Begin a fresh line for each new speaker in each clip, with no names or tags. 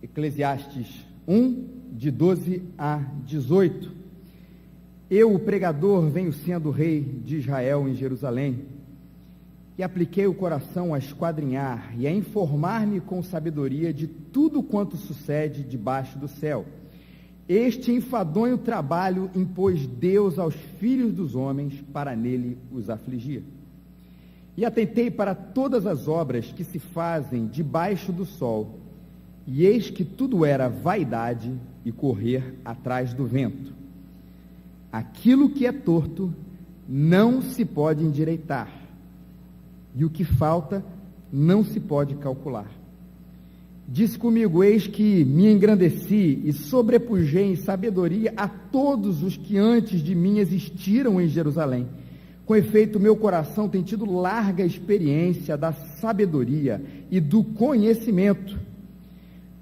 Eclesiastes 1, de 12 a 18. Eu, o pregador, venho sendo rei de Israel em Jerusalém, e apliquei o coração a esquadrinhar e a informar-me com sabedoria de tudo quanto sucede debaixo do céu. Este enfadonho trabalho impôs Deus aos filhos dos homens para nele os afligir. E atentei para todas as obras que se fazem debaixo do sol, e eis que tudo era vaidade e correr atrás do vento. Aquilo que é torto não se pode endireitar, e o que falta não se pode calcular. Disse comigo: eis que me engrandeci e sobrepujei em sabedoria a todos os que antes de mim existiram em Jerusalém. Com efeito, meu coração tem tido larga experiência da sabedoria e do conhecimento.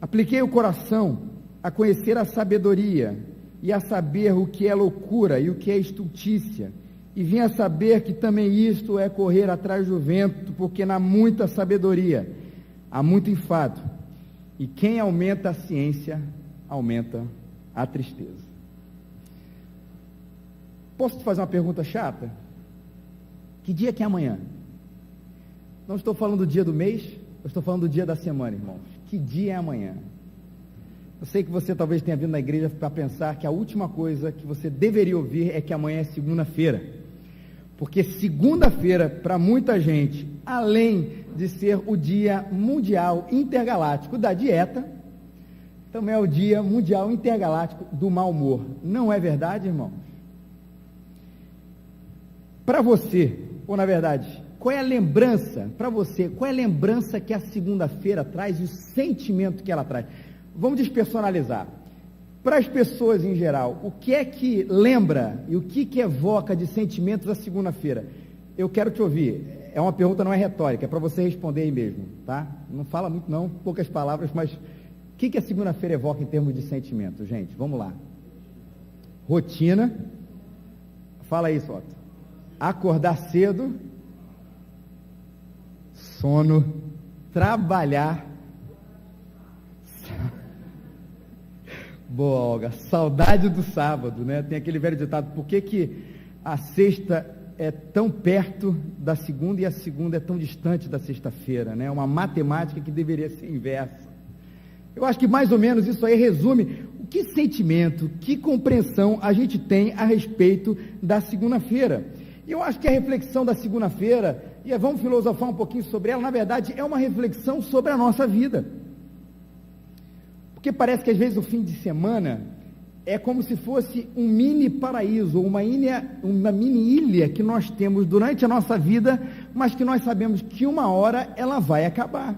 Apliquei o coração a conhecer a sabedoria e a saber o que é loucura e o que é estultícia, e vim a saber que também isto é correr atrás do vento, porque na muita sabedoria há muito enfado, e quem aumenta a ciência, aumenta a tristeza. Posso te fazer uma pergunta chata? Que dia que é amanhã? Não estou falando do dia do mês, eu estou falando do dia da semana, irmãos. Que dia é amanhã? Eu sei que você talvez tenha vindo na igreja para pensar que a última coisa que você deveria ouvir é que amanhã é segunda-feira. Porque segunda-feira, para muita gente, além de ser o dia mundial intergaláctico da dieta, também é o dia mundial intergaláctico do mau humor. Não é verdade, irmão? Para você, ou na verdade, qual é a lembrança, para você, qual é a lembrança que a segunda-feira traz e o sentimento que ela traz? Vamos despersonalizar. Para as pessoas em geral, o que é que lembra e o que evoca de sentimentos a segunda-feira? Eu quero te ouvir. É uma pergunta, não é retórica, é para você responder aí mesmo, tá? Não fala muito não, poucas palavras, mas o que a segunda-feira evoca em termos de sentimento, gente? Vamos lá. Rotina. Fala aí, Soto. Acordar cedo. Sono. Trabalhar. Boa, Olga, saudade do sábado, né? Tem aquele velho ditado: por que a sexta é tão perto da segunda e a segunda é tão distante da sexta-feira, né? Uma matemática que deveria ser inversa. Eu acho que mais ou menos isso aí resume o que sentimento, que compreensão a gente tem a respeito da segunda-feira. E eu acho que a reflexão da segunda-feira, e vamos filosofar um pouquinho sobre ela, na verdade é uma reflexão sobre a nossa vida. Porque parece que às vezes o fim de semana é como se fosse um mini paraíso, uma mini ilha que nós temos durante a nossa vida, mas que nós sabemos que uma hora ela vai acabar.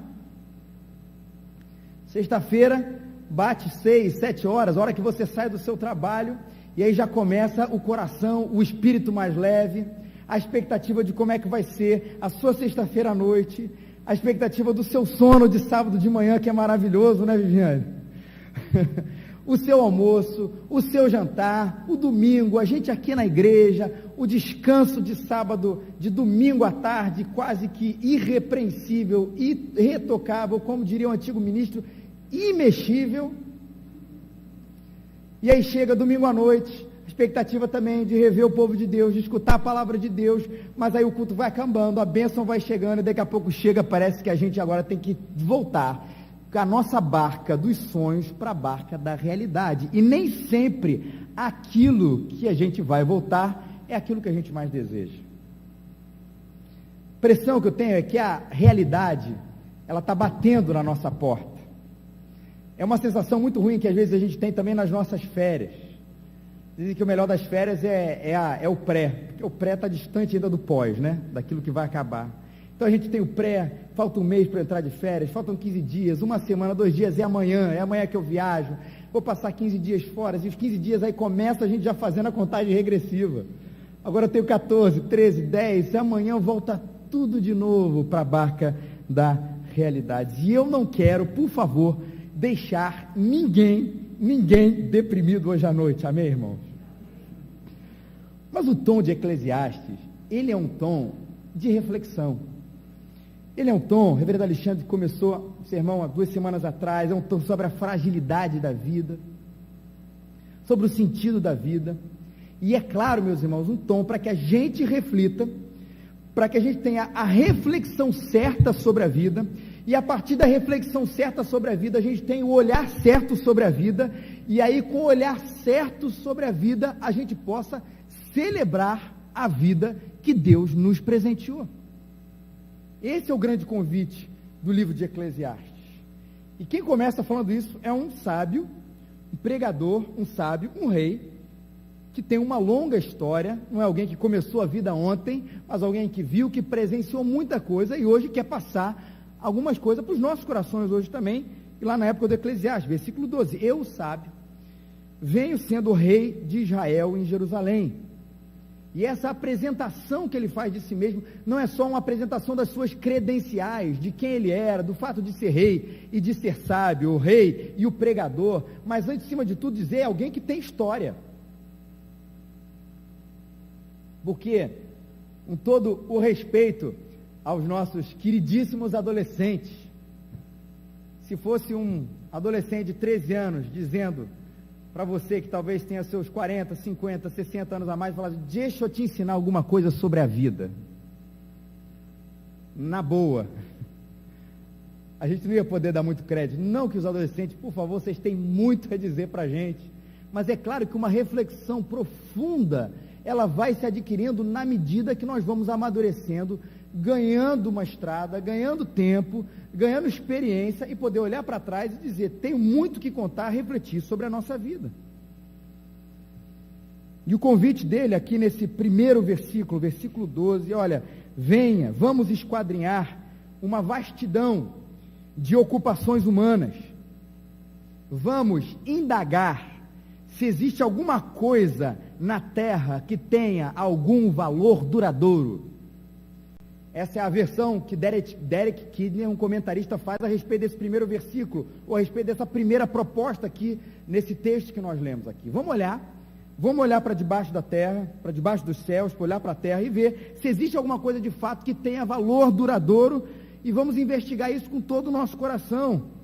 Sexta-feira, bate 6, 7 horas, a hora que você sai do seu trabalho, e aí já começa o coração, o espírito mais leve, a expectativa de como é que vai ser a sua sexta-feira à noite, a expectativa do seu sono de sábado de manhã, que é maravilhoso, né, Viviane? O seu almoço, o seu jantar, o domingo, a gente aqui na igreja, o descanso de sábado, de domingo à tarde, quase que irrepreensível, irretocável, como diria o antigo ministro, imexível. E aí chega domingo à noite, a expectativa também de rever o povo de Deus, de escutar a palavra de Deus, mas aí o culto vai acabando, a bênção vai chegando, e daqui a pouco chega, parece que a gente agora tem que voltar a nossa barca dos sonhos para a barca da realidade, e nem sempre aquilo que a gente vai voltar é aquilo que a gente mais deseja. A impressão que eu tenho é que a realidade, ela está batendo na nossa porta. É uma sensação muito ruim que às vezes a gente tem também nas nossas férias. Dizem que o melhor das férias é o pré, porque o pré está distante ainda do pós, né? Daquilo que vai acabar. Então a gente tem o pré, falta um mês para entrar de férias, faltam 15 dias, uma semana, 2 dias, é amanhã que eu viajo, vou passar 15 dias fora, e os 15 dias aí começa a gente já fazendo a contagem regressiva. Agora eu tenho 14, 13, 10, amanhã volta tudo de novo para a barca da realidade. E eu não quero, por favor, deixar ninguém deprimido hoje à noite, amém, irmãos? Mas o tom de Eclesiastes, ele é um tom de reflexão. Ele é um tom, o reverendo Alexandre começou o sermão há 2 semanas atrás, é um tom sobre a fragilidade da vida, sobre o sentido da vida, e é claro, meus irmãos, um tom para que a gente reflita, para que a gente tenha a reflexão certa sobre a vida, e a partir da reflexão certa sobre a vida, a gente tem o olhar certo sobre a vida, e aí com o olhar certo sobre a vida, a gente possa celebrar a vida que Deus nos presenteou. Esse é o grande convite do livro de Eclesiastes. E quem começa falando isso é um sábio, um pregador, um sábio, um rei, que tem uma longa história, não é alguém que começou a vida ontem, mas alguém que viu, que presenciou muita coisa e hoje quer passar algumas coisas para os nossos corações hoje também, e lá na época do Eclesiastes, versículo 12, eu, sábio, venho sendo rei de Israel em Jerusalém. E essa apresentação que ele faz de si mesmo, não é só uma apresentação das suas credenciais, de quem ele era, do fato de ser rei e de ser sábio, o rei e o pregador, mas antes, acima de tudo, dizer alguém que tem história. Porque, com todo o respeito aos nossos queridíssimos adolescentes, se fosse um adolescente de 13 anos dizendo para você que talvez tenha seus 40, 50, 60 anos a mais, falar, deixa eu te ensinar alguma coisa sobre a vida, na boa, a gente não ia poder dar muito crédito. Não que os adolescentes, por favor, vocês têm muito a dizer para a gente, mas é claro que uma reflexão profunda, ela vai se adquirindo na medida que nós vamos amadurecendo, ganhando uma estrada, ganhando tempo, ganhando experiência e poder olhar para trás e dizer, tenho muito que contar, refletir sobre a nossa vida. E o convite dele aqui nesse primeiro versículo, versículo 12, olha, venha, vamos esquadrinhar uma vastidão de ocupações humanas, vamos indagar se existe alguma coisa na terra que tenha algum valor duradouro. Essa é a versão que Derek Kidney, um comentarista, faz a respeito desse primeiro versículo, ou a respeito dessa primeira proposta aqui, nesse texto que nós lemos aqui. Vamos olhar para debaixo da terra, para debaixo dos céus, para olhar para a terra e ver se existe alguma coisa de fato que tenha valor duradouro, e vamos investigar isso com todo o nosso coração.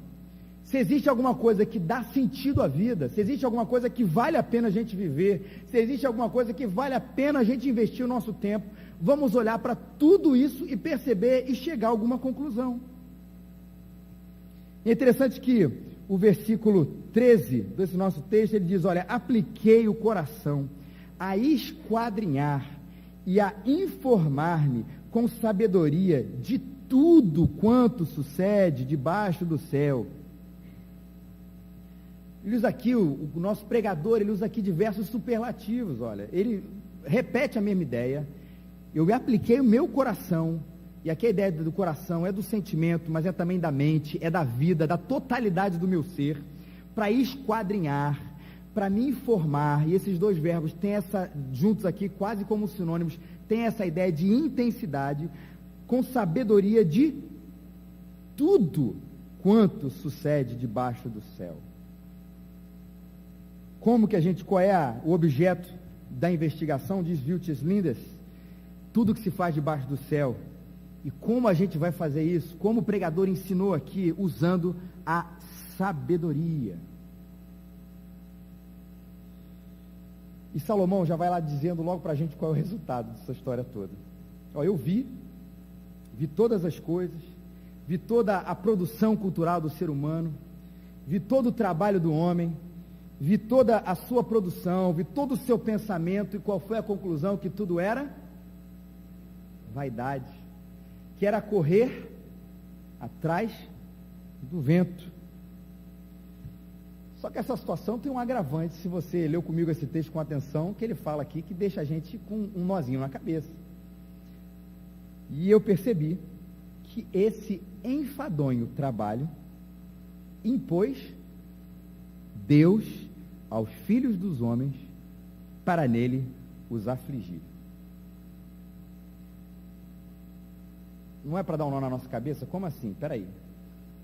Se existe alguma coisa que dá sentido à vida, se existe alguma coisa que vale a pena a gente viver, se existe alguma coisa que vale a pena a gente investir o nosso tempo, vamos olhar para tudo isso e perceber e chegar a alguma conclusão. É interessante que o versículo 13 desse nosso texto, ele diz, olha, apliquei o coração a esquadrinhar e a informar-me com sabedoria de tudo quanto sucede debaixo do céu. Ele usa aqui, o nosso pregador, ele usa aqui diversos superlativos, olha, ele repete a mesma ideia, eu me apliquei o meu coração, e aqui a ideia do coração é do sentimento, mas é também da mente, é da vida, da totalidade do meu ser, para esquadrinhar, para me informar, e esses dois verbos têm essa, juntos aqui, quase como sinônimos, tem essa ideia de intensidade, com sabedoria de tudo quanto sucede debaixo do céu. Qual é o objeto da investigação, diz Vilches Lindes, tudo que se faz debaixo do céu, e como a gente vai fazer isso, como o pregador ensinou aqui, usando a sabedoria. E Salomão já vai lá dizendo logo para a gente qual é o resultado dessa história toda. Eu vi todas as coisas, vi toda a produção cultural do ser humano, vi todo o trabalho do homem, vi toda a sua produção, vi todo o seu pensamento, e qual foi a conclusão? Que tudo era vaidade, que era correr atrás do vento. Só que essa situação tem um agravante, se você leu comigo esse texto com atenção, que ele fala aqui, que deixa a gente com um nozinho na cabeça. E eu percebi que esse enfadonho trabalho impôs Deus aos filhos dos homens para nele os afligir. Não é para dar um nó na nossa cabeça? Como assim? Peraí.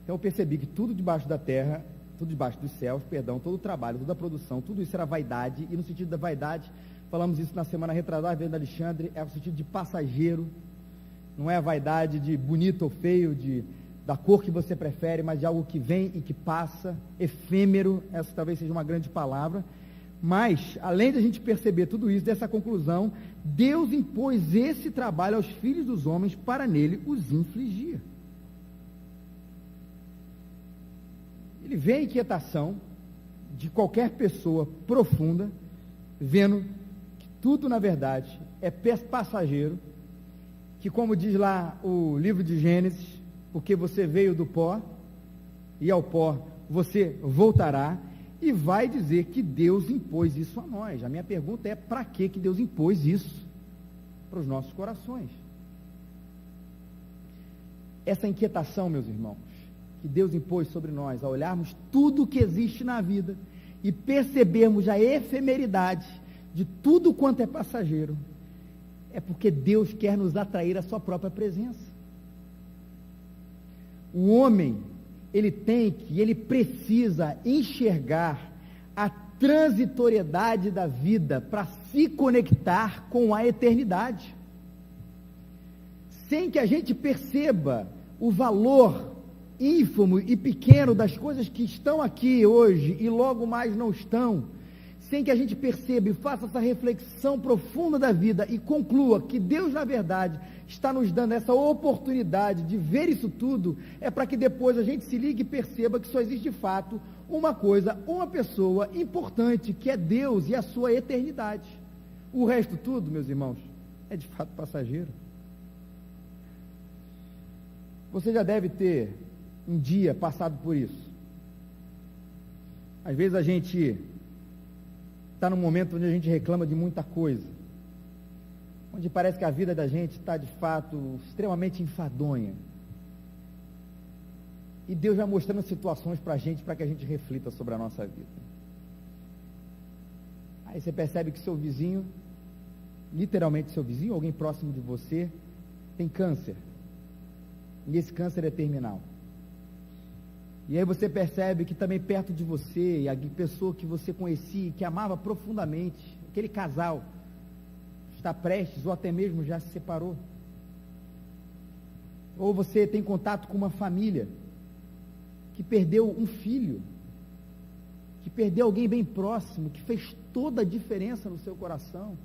Então eu percebi que tudo debaixo da terra, tudo debaixo dos céus, todo o trabalho, toda a produção, tudo isso era vaidade, e no sentido da vaidade, falamos isso na semana retrasada, vendo Alexandre, é o sentido de passageiro, não é a vaidade de bonito ou feio, da cor que você prefere, mas de algo que vem e que passa, efêmero. Essa talvez seja uma grande palavra. Mas, além de a gente perceber tudo isso, dessa conclusão, Deus impôs esse trabalho aos filhos dos homens para nele os infligir. Ele vê a inquietação de qualquer pessoa profunda, vendo que tudo, na verdade, é passageiro, que, como diz lá o livro de Gênesis, porque você veio do pó, e ao pó você voltará, e vai dizer que Deus impôs isso a nós. A minha pergunta é, para que Deus impôs isso para os nossos corações? Essa inquietação, meus irmãos, que Deus impôs sobre nós, ao olharmos tudo que existe na vida, e percebermos a efemeridade de tudo quanto é passageiro, é porque Deus quer nos atrair à sua própria presença. O homem, ele precisa enxergar a transitoriedade da vida para se conectar com a eternidade. Sem que a gente perceba o valor ínfimo e pequeno das coisas que estão aqui hoje e logo mais não estão, sem que a gente perceba e faça essa reflexão profunda da vida e conclua que Deus, na verdade, está nos dando essa oportunidade de ver isso tudo, é para que depois a gente se ligue e perceba que só existe de fato uma coisa, uma pessoa importante, que é Deus e a sua eternidade. O resto tudo, meus irmãos, é de fato passageiro. Você já deve ter um dia passado por isso. Às vezes a gente está num momento onde a gente reclama de muita coisa, onde parece que a vida da gente está de fato extremamente enfadonha, e Deus vai mostrando situações para que a gente reflita sobre a nossa vida. Aí você percebe que seu vizinho, literalmente seu vizinho, alguém próximo de você, tem câncer, e esse câncer é terminal. E aí você percebe que também perto de você, a pessoa que você conhecia, que amava profundamente, aquele casal, está prestes ou até mesmo já se separou. Ou você tem contato com uma família que perdeu um filho, que perdeu alguém bem próximo, que fez toda a diferença no seu coração.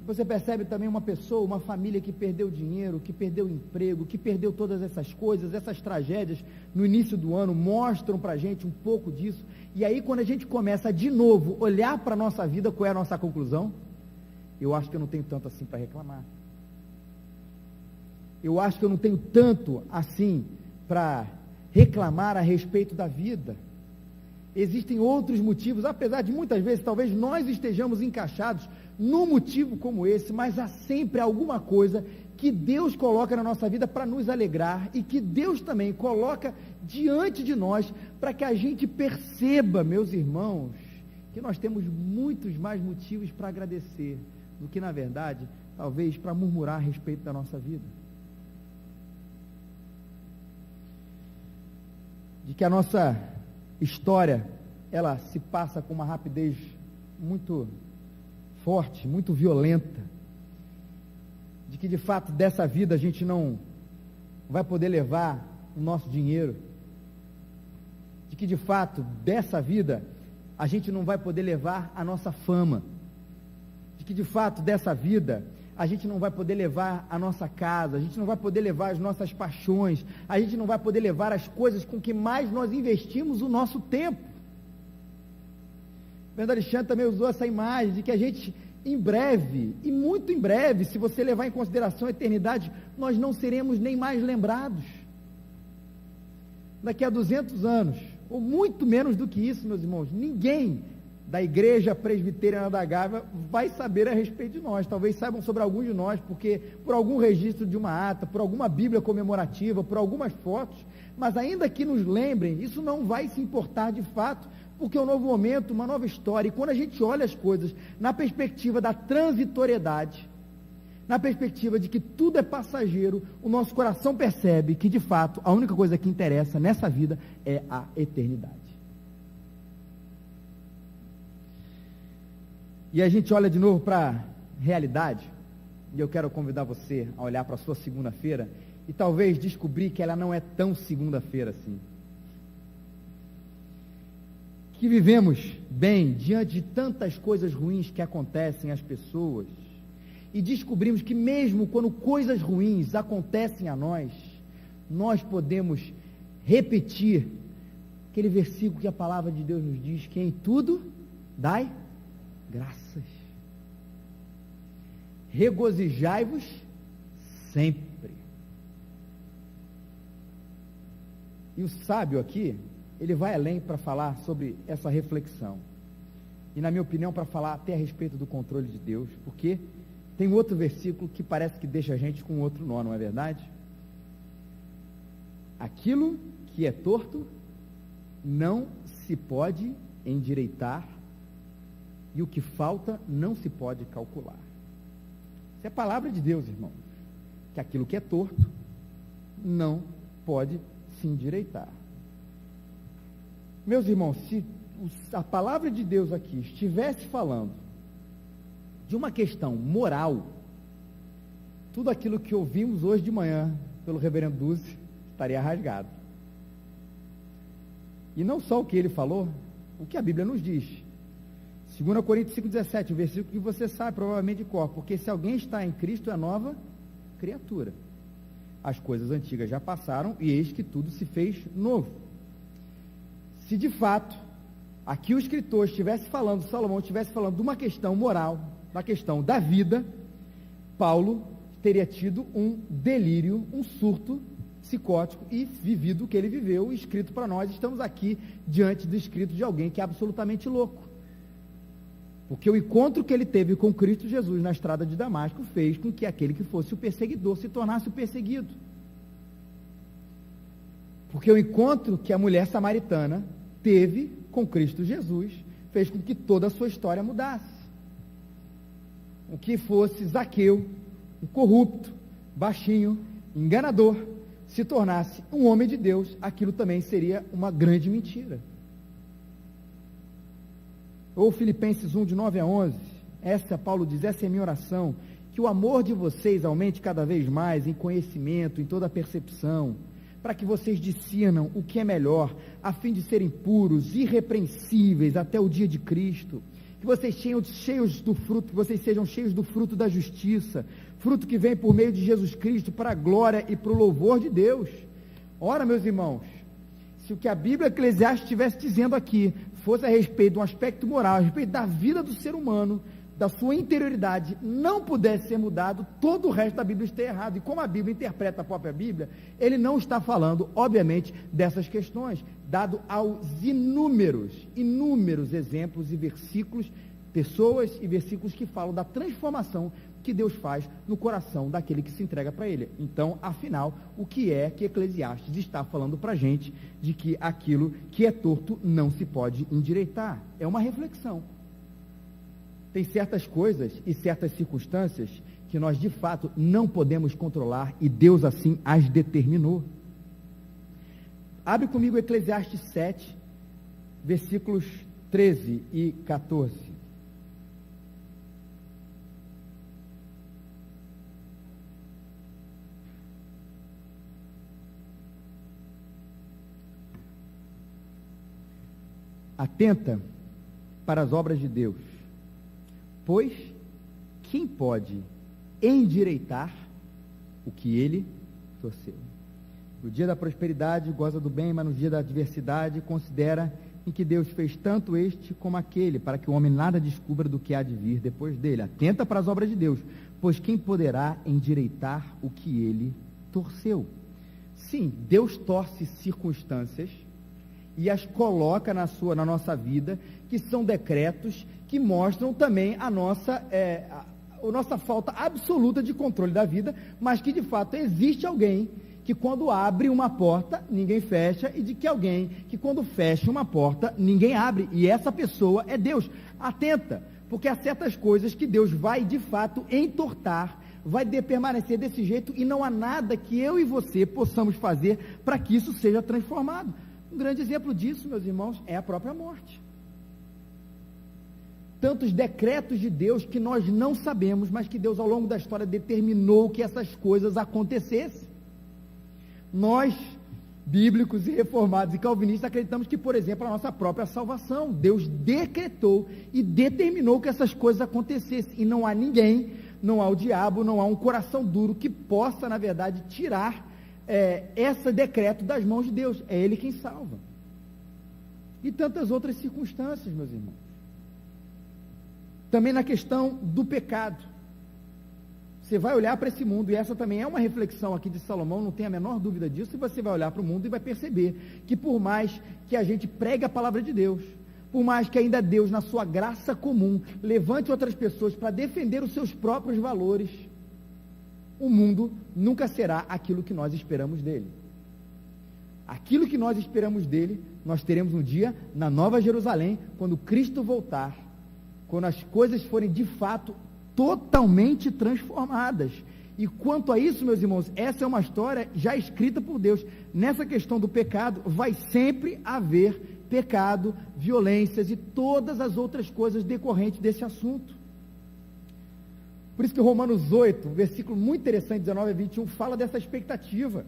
Você percebe também uma pessoa, uma família que perdeu dinheiro, que perdeu emprego, que perdeu todas essas coisas, essas tragédias no início do ano mostram para a gente um pouco disso. E aí quando a gente começa a, de novo, olhar para a nossa vida, qual é a nossa conclusão? Eu acho que eu não tenho tanto assim para reclamar. Eu acho que eu não tenho tanto assim para reclamar a respeito da vida. Existem outros motivos, apesar de muitas vezes talvez nós estejamos encaixados num motivo como esse, mas há sempre alguma coisa que Deus coloca na nossa vida para nos alegrar, e que Deus também coloca diante de nós para que a gente perceba, meus irmãos, que nós temos muitos mais motivos para agradecer do que, na verdade, talvez para murmurar a respeito da nossa vida. De que a nossa história, ela se passa com uma rapidez muito forte, muito violenta, de que de fato dessa vida a gente não vai poder levar o nosso dinheiro, de que de fato dessa vida a gente não vai poder levar a nossa fama, de que de fato dessa vida a gente não vai poder levar a nossa casa, a gente não vai poder levar as nossas paixões, a gente não vai poder levar as coisas com que mais nós investimos o nosso tempo. O Bernardo Alexandre também usou essa imagem de que a gente, em breve, e muito em breve, se você levar em consideração a eternidade, nós não seremos nem mais lembrados. Daqui a 200 anos, ou muito menos do que isso, meus irmãos, ninguém da Igreja Presbiteriana da Gávea vai saber a respeito de nós. Talvez saibam sobre alguns de nós, porque por algum registro de uma ata, por alguma Bíblia comemorativa, por algumas fotos, mas ainda que nos lembrem, isso não vai se importar de fato, porque é um novo momento, uma nova história. E quando a gente olha as coisas na perspectiva da transitoriedade, na perspectiva de que tudo é passageiro, o nosso coração percebe que de fato a única coisa que interessa nessa vida é a eternidade. E a gente olha de novo para a realidade e eu quero convidar você a olhar para a sua segunda-feira e talvez descobrir que ela não é tão segunda-feira assim. Que vivemos bem diante de tantas coisas ruins que acontecem às pessoas e descobrimos que mesmo quando coisas ruins acontecem a nós, nós podemos repetir aquele versículo que a palavra de Deus nos diz, que em tudo dai graças. Regozijai-vos sempre. E o sábio aqui, ele vai além para falar sobre essa reflexão. E na minha opinião, para falar até a respeito do controle de Deus, porque tem outro versículo que parece que deixa a gente com outro nó, não é verdade? Aquilo que é torto não se pode endireitar e o que falta não se pode calcular. Isso é a palavra de Deus, irmão. Que aquilo que é torto não pode se endireitar. Meus irmãos, se a palavra de Deus aqui estivesse falando de uma questão moral, tudo aquilo que ouvimos hoje de manhã pelo reverendo Dulce estaria rasgado. E não só o que ele falou, o que a Bíblia nos diz. 2 Coríntios 5,17, o versículo que você sabe provavelmente de cor, porque se alguém está em Cristo é nova criatura. As coisas antigas já passaram e eis que tudo se fez novo. Se de fato aqui o escritor estivesse falando, Salomão estivesse falando de uma questão moral, da questão da vida, Paulo teria tido um delírio, um surto psicótico e vivido o que ele viveu, escrito para nós. Estamos aqui diante do escrito de alguém que é absolutamente louco. Porque o encontro que ele teve com Cristo Jesus na estrada de Damasco fez com que aquele que fosse o perseguidor se tornasse o perseguido. Porque o encontro que a mulher samaritana teve com Cristo Jesus fez com que toda a sua história mudasse. O que fosse Zaqueu, um corrupto, baixinho, enganador, se tornasse um homem de Deus, aquilo também seria uma grande mentira. Ou Filipenses 1, de 9 a 11, Paulo diz, essa é a minha oração, que o amor de vocês aumente cada vez mais em conhecimento, em toda a percepção, para que vocês discernam o que é melhor, a fim de serem puros, irrepreensíveis até o dia de Cristo, que vocês sejam cheios do fruto, que vocês sejam cheios do fruto da justiça, fruto que vem por meio de Jesus Cristo, para a glória e para o louvor de Deus. Ora, meus irmãos, se o que a Bíblia Eclesiastes estivesse dizendo aqui fosse a respeito de um aspecto moral, a respeito da vida do ser humano, da sua interioridade, não pudesse ser mudado, todo o resto da Bíblia está errado. E como a Bíblia interpreta a própria Bíblia, ele não está falando, obviamente, dessas questões, dado aos inúmeros exemplos e versículos, pessoas e versículos que falam da transformação que Deus faz no coração daquele que se entrega para Ele. Então, afinal, o que é que Eclesiastes está falando para a gente de que aquilo que é torto não se pode endireitar? É uma reflexão. Tem certas coisas e certas circunstâncias que nós, de fato, não podemos controlar e Deus assim as determinou. Abre comigo Eclesiastes 7, versículos 13 e 14. Atenta para as obras de Deus, pois quem pode endireitar o que ele torceu? No dia da prosperidade goza do bem, mas no dia da adversidade considera em que Deus fez tanto este como aquele, para que o homem nada descubra do que há de vir depois dele. Atenta para as obras de Deus, pois quem poderá endireitar o que ele torceu? Sim, Deus torce circunstâncias e as coloca na nossa vida, que são decretos que mostram também a nossa falta absoluta de controle da vida, mas que de fato existe alguém que quando abre uma porta, ninguém fecha, e de que alguém que quando fecha uma porta, ninguém abre, e essa pessoa é Deus. Atenta, porque há certas coisas que Deus vai de fato entortar, vai permanecer desse jeito, e não há nada que eu e você possamos fazer para que isso seja transformado. Um grande exemplo disso, meus irmãos, é a própria morte. tantos decretos de Deus que nós não sabemos, mas que Deus ao longo da história determinou que essas coisas acontecessem. Nós, bíblicos e reformados e calvinistas, acreditamos que, por exemplo, a nossa própria salvação, Deus decretou e determinou que essas coisas acontecessem, e não há ninguém, não há o diabo, não há um coração duro que possa, na verdade, tirar esse decreto das mãos de Deus. É Ele quem salva. E tantas outras circunstâncias, meus irmãos. Também na questão do pecado. Você vai olhar para esse mundo, e essa também é uma reflexão aqui de Salomão, não tem a menor dúvida disso, e você vai olhar para o mundo e vai perceber que por mais que a gente pregue a palavra de Deus, por mais que ainda Deus, na sua graça comum, levante outras pessoas para defender os seus próprios valores, o mundo nunca será aquilo que nós esperamos dele. Aquilo que nós esperamos dele, nós teremos um dia na Nova Jerusalém, quando Cristo voltar, quando as coisas forem de fato totalmente transformadas. E quanto a isso, meus irmãos, essa é uma história já escrita por Deus. Nessa questão do pecado, vai sempre haver pecado, violências e todas as outras coisas decorrentes desse assunto. Por isso que Romanos 8, versículo muito interessante, 19 a 21, fala dessa expectativa.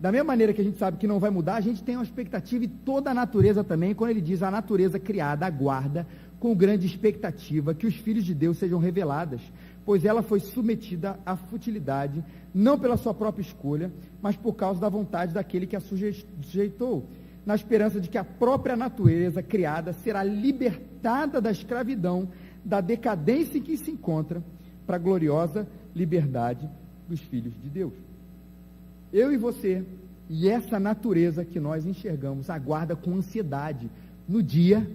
Da mesma maneira que a gente sabe que não vai mudar, a gente tem uma expectativa, e toda a natureza também, quando ele diz: a natureza criada aguarda com grande expectativa que os filhos de Deus sejam reveladas, pois ela foi submetida à futilidade, não pela sua própria escolha, mas por causa da vontade daquele que a sujeitou, na esperança de que a própria natureza criada será libertada da escravidão, da decadência em que se encontra, para a gloriosa liberdade dos filhos de Deus. Eu e você, e essa natureza que nós enxergamos, aguarda com ansiedade no dia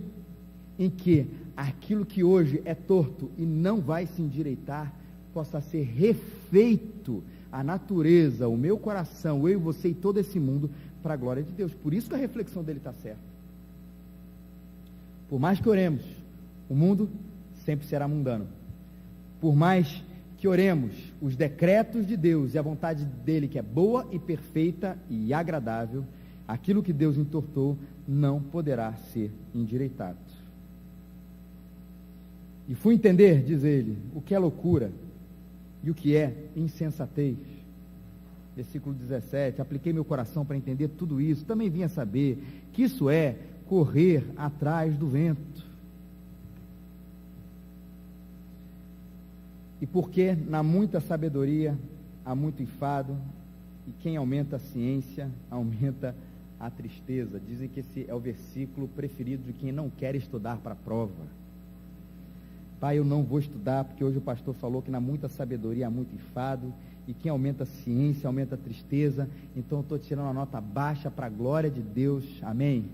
em que aquilo que hoje é torto e não vai se endireitar, possa ser refeito, a natureza, o meu coração, eu e você e todo esse mundo, para a glória de Deus. Por isso que a reflexão dele está certa. Por mais que oremos, o mundo sempre será mundano. Por mais que oremos, os decretos de Deus e a vontade dele, que é boa e perfeita e agradável, aquilo que Deus entortou não poderá ser endireitado. E fui entender, diz ele, o que é loucura e o que é insensatez. Versículo 17, apliquei meu coração para entender tudo isso, também vim a saber que isso é correr atrás do vento. E porque na muita sabedoria há muito enfado, e quem aumenta a ciência, aumenta a tristeza. Dizem que esse é o versículo preferido de quem não quer estudar para a prova. Pai, eu não vou estudar, porque hoje o pastor falou que na muita sabedoria há muito enfado, e quem aumenta a ciência, aumenta a tristeza, então eu estou tirando uma nota baixa para a glória de Deus, amém?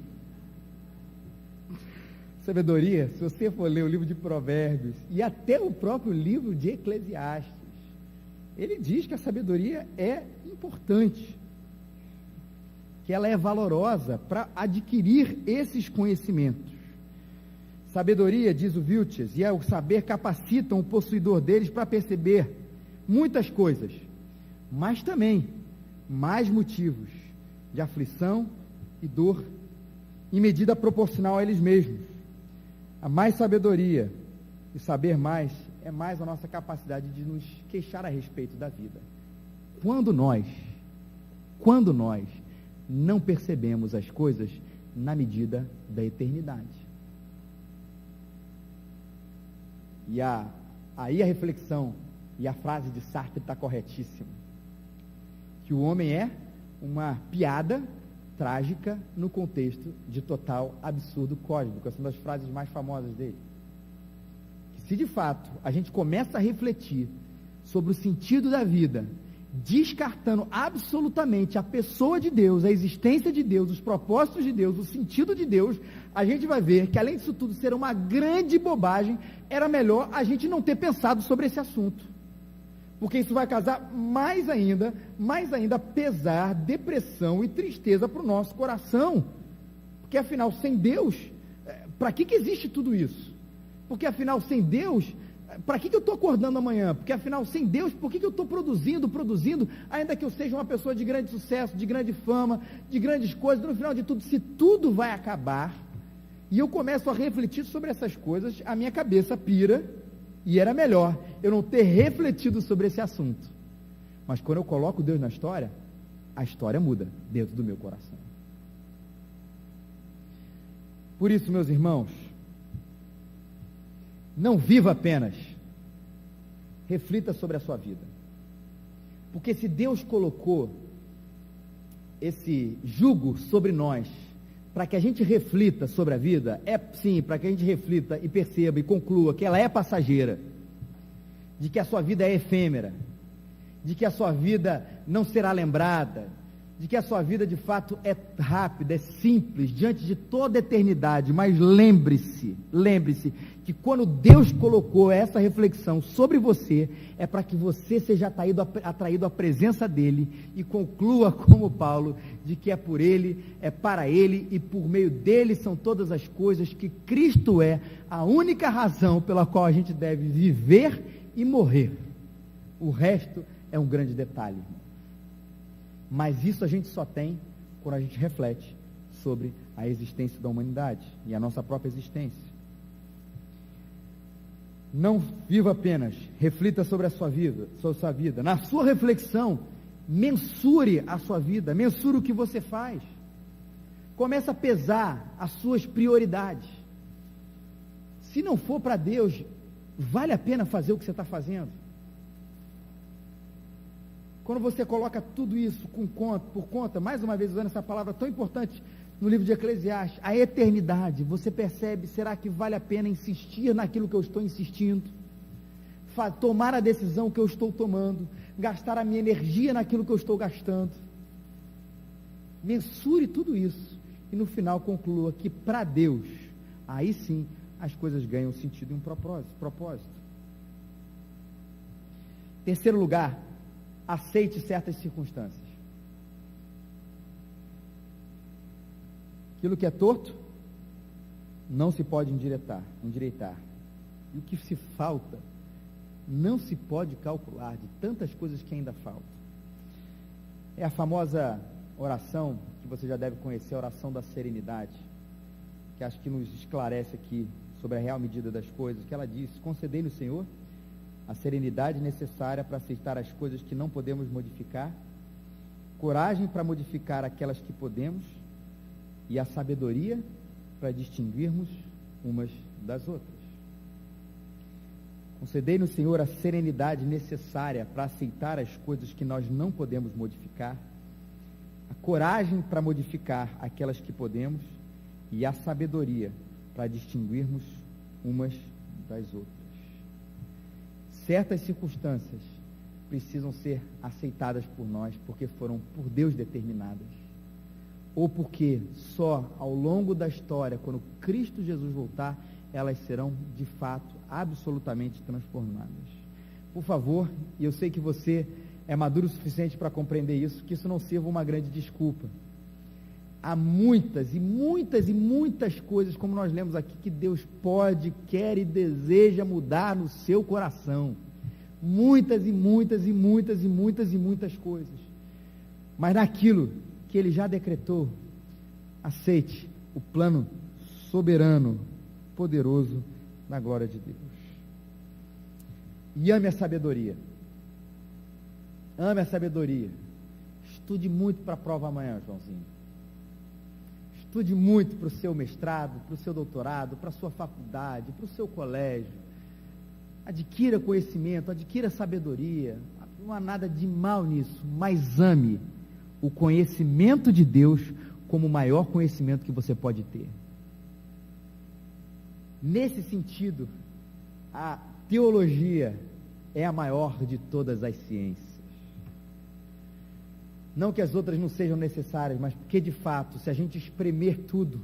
Sabedoria, se você for ler o livro de Provérbios, e até o próprio livro de Eclesiastes, ele diz que a sabedoria é importante, que ela é valorosa para adquirir esses conhecimentos. Sabedoria, diz o Vilches, e é o saber capacitam o possuidor deles para perceber muitas coisas, mas também mais motivos de aflição e dor, em medida proporcional a eles mesmos. A mais sabedoria e saber mais é mais a nossa capacidade de nos queixar a respeito da vida. Quando nós não percebemos as coisas na medida da eternidade. E aí a reflexão e a frase de Sartre está corretíssima, que o homem é uma piada trágica no contexto de total absurdo cósmico. Essa é uma das frases mais famosas dele. Que se de fato a gente começa a refletir sobre o sentido da vida, descartando absolutamente a pessoa de Deus, a existência de Deus, os propósitos de Deus, o sentido de Deus, a gente vai ver que além disso tudo ser uma grande bobagem, era melhor a gente não ter pensado sobre esse assunto, porque isso vai causar mais ainda pesar, depressão e tristeza para o nosso coração, porque afinal sem Deus, para que existe tudo isso? Porque afinal sem Deus, para que eu estou acordando amanhã? Porque afinal sem Deus, por que eu estou produzindo, ainda que eu seja uma pessoa de grande sucesso, de grande fama, de grandes coisas, no final de tudo, se tudo vai acabar, e eu começo a refletir sobre essas coisas, a minha cabeça pira, e era melhor eu não ter refletido sobre esse assunto. Mas quando eu coloco Deus na história, a história muda dentro do meu coração. Por isso, meus irmãos, não viva apenas, reflita sobre a sua vida. Porque se Deus colocou esse jugo sobre nós, para que a gente reflita sobre a vida, é sim, para que a gente reflita e perceba e conclua que ela é passageira, de que a sua vida é efêmera, de que a sua vida não será lembrada, de que a sua vida de fato é rápida, é simples, diante de toda a eternidade. Mas lembre-se que quando Deus colocou essa reflexão sobre você, é para que você seja atraído à presença dele e conclua como Paulo, de que é por ele, é para ele e por meio dele são todas as coisas, que Cristo é a única razão pela qual a gente deve viver e morrer. O resto é um grande detalhe, irmão. Mas isso a gente só tem quando a gente reflete sobre a existência da humanidade e a nossa própria existência. Não viva apenas, reflita sobre a sua vida. Na sua reflexão, mensure a sua vida, mensure o que você faz. Comece a pesar as suas prioridades. Se não for para Deus, vale a pena fazer o que você está fazendo? Quando você coloca tudo isso por conta, mais uma vez usando essa palavra tão importante no livro de Eclesiastes, a eternidade, você percebe, será que vale a pena insistir naquilo que eu estou insistindo? Tomar a decisão que eu estou tomando, gastar a minha energia naquilo que eu estou gastando? Mensure tudo isso e no final conclua que para Deus, aí sim, as coisas ganham sentido e um propósito. Terceiro lugar, aceite certas circunstâncias. Aquilo que é torto, não se pode endireitar. E o que se falta, não se pode calcular, de tantas coisas que ainda faltam. É a famosa oração, que você já deve conhecer, a oração da serenidade, que acho que nos esclarece aqui sobre a real medida das coisas, que ela diz: concedei-nos, Senhor, a serenidade necessária para aceitar as coisas que não podemos modificar, coragem para modificar aquelas que podemos, e a sabedoria para distinguirmos umas das outras. Concedei-nos, Senhor, a serenidade necessária para aceitar as coisas que nós não podemos modificar, a coragem para modificar aquelas que podemos, e a sabedoria para distinguirmos umas das outras. Certas circunstâncias precisam ser aceitadas por nós, porque foram por Deus determinadas, ou porque só ao longo da história, quando Cristo Jesus voltar, elas serão de fato absolutamente transformadas. Por favor, e eu sei que você é maduro o suficiente para compreender isso, que isso não sirva uma grande desculpa. Há muitas e muitas e muitas coisas, como nós lemos aqui, que Deus pode, quer e deseja mudar no seu coração. Muitas e muitas e muitas e muitas e muitas coisas. Mas naquilo que Ele já decretou, aceite o plano soberano, poderoso da glória de Deus. E ame a sabedoria. Ame a sabedoria. Estude muito para a prova amanhã, Joãozinho. Estude muito para o seu mestrado, para o seu doutorado, para a sua faculdade, para o seu colégio. Adquira conhecimento, adquira sabedoria. Não há nada de mal nisso, mas ame o conhecimento de Deus como o maior conhecimento que você pode ter. Nesse sentido, a teologia é a maior de todas as ciências. Não que as outras não sejam necessárias, mas porque de fato, se a gente espremer tudo,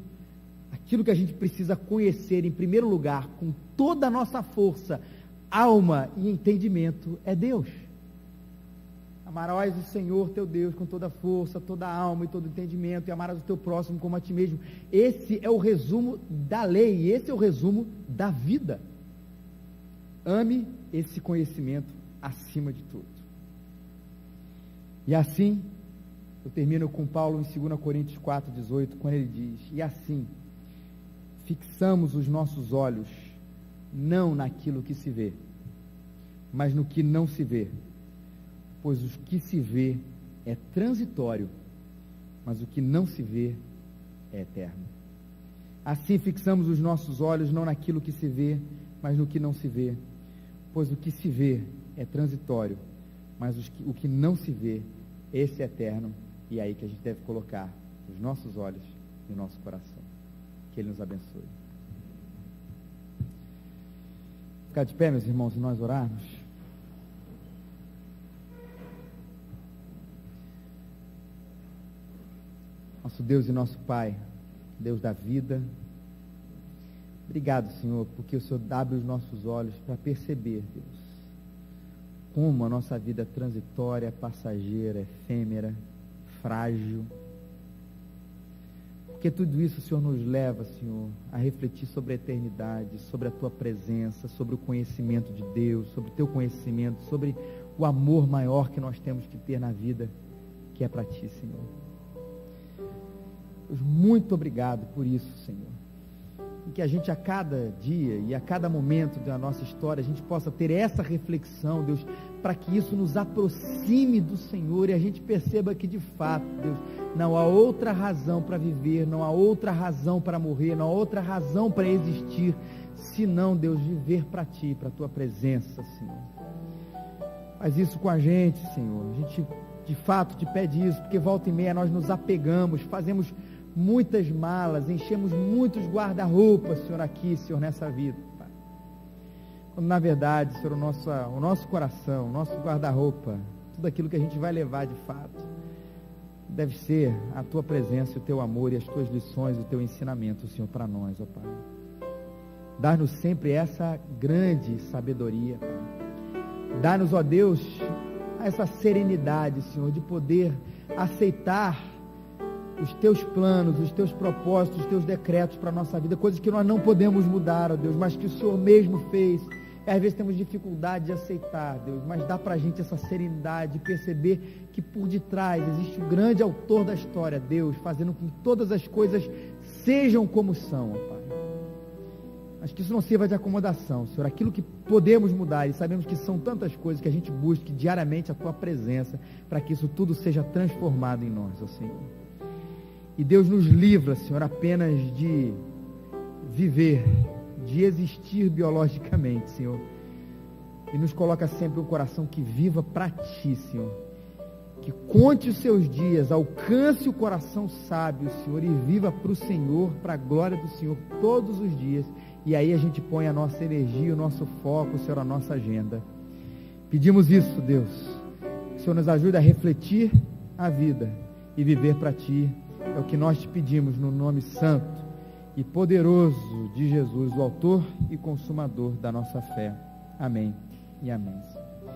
aquilo que a gente precisa conhecer em primeiro lugar, com toda a nossa força, alma e entendimento, é Deus. Amarás o Senhor teu Deus com toda a força, toda a alma e todo o entendimento, e amarás o teu próximo como a ti mesmo. Esse é o resumo da lei, e esse é o resumo da vida. Ame esse conhecimento acima de tudo. E assim, eu termino com Paulo em 2 Coríntios 4,18, quando ele diz: e assim, fixamos os nossos olhos não naquilo que se vê, mas no que não se vê, pois o que se vê é transitório, mas o que não se vê é eterno. Assim fixamos os nossos olhos não naquilo que se vê, mas no que não se vê, pois o que se vê é transitório, mas o que não se vê, esse é eterno, e é aí que a gente deve colocar os nossos olhos e o nosso coração. Que Ele nos abençoe. Ficar de pé, meus irmãos, e nós orarmos. Nosso Deus e nosso Pai, Deus da vida, obrigado, Senhor, porque o Senhor abre os nossos olhos para perceber, Deus, como a nossa vida é transitória, passageira, efêmera, frágil. Porque tudo isso, Senhor, nos leva, Senhor, a refletir sobre a eternidade, sobre a Tua presença, sobre o conhecimento de Deus, sobre o Teu conhecimento, sobre o amor maior que nós temos que ter na vida, que é para Ti, Senhor. Deus, muito obrigado por isso, Senhor. E que a gente a cada dia e a cada momento da nossa história, a gente possa ter essa reflexão, Deus, para que isso nos aproxime do Senhor e a gente perceba que de fato, Deus, não há outra razão para viver, não há outra razão para morrer, não há outra razão para existir, senão, Deus, viver para Ti, para a Tua presença, Senhor. Faz isso com a gente, Senhor. A gente de fato te pede isso, porque volta e meia nós nos apegamos, fazemos muitas malas, enchemos muitos guarda-roupas, Senhor, aqui, Senhor, nessa vida, Pai. Quando na verdade, Senhor, o nosso coração, o nosso guarda-roupa, tudo aquilo que a gente vai levar de fato, deve ser a Tua presença, o Teu amor e as Tuas lições, o Teu ensinamento, Senhor, para nós, ó Pai. Dá-nos sempre essa grande sabedoria, Pai. Dá-nos, ó Deus, essa serenidade, Senhor, de poder aceitar os Teus planos, os Teus propósitos, os Teus decretos para a nossa vida, coisas que nós não podemos mudar, ó Deus, mas que o Senhor mesmo fez. E às vezes temos dificuldade de aceitar, Deus, mas dá para a gente essa serenidade, perceber que por detrás existe o grande autor da história, Deus, fazendo com que todas as coisas sejam como são, ó Pai. Mas que isso não sirva de acomodação, Senhor, aquilo que podemos mudar, e sabemos que são tantas coisas que a gente busque diariamente a Tua presença, para que isso tudo seja transformado em nós, ó Senhor. E Deus nos livra, Senhor, apenas de viver, de existir biologicamente, Senhor. E nos coloca sempre um coração que viva para Ti, Senhor. Que conte os seus dias, alcance o coração sábio, Senhor, e viva para o Senhor, para a glória do Senhor, todos os dias. E aí a gente põe a nossa energia, o nosso foco, Senhor, a nossa agenda. Pedimos isso, Deus. Que o Senhor nos ajude a refletir a vida e viver para Ti. É o que nós te pedimos no nome santo e poderoso de Jesus, o autor e consumador da nossa fé. Amém e amém.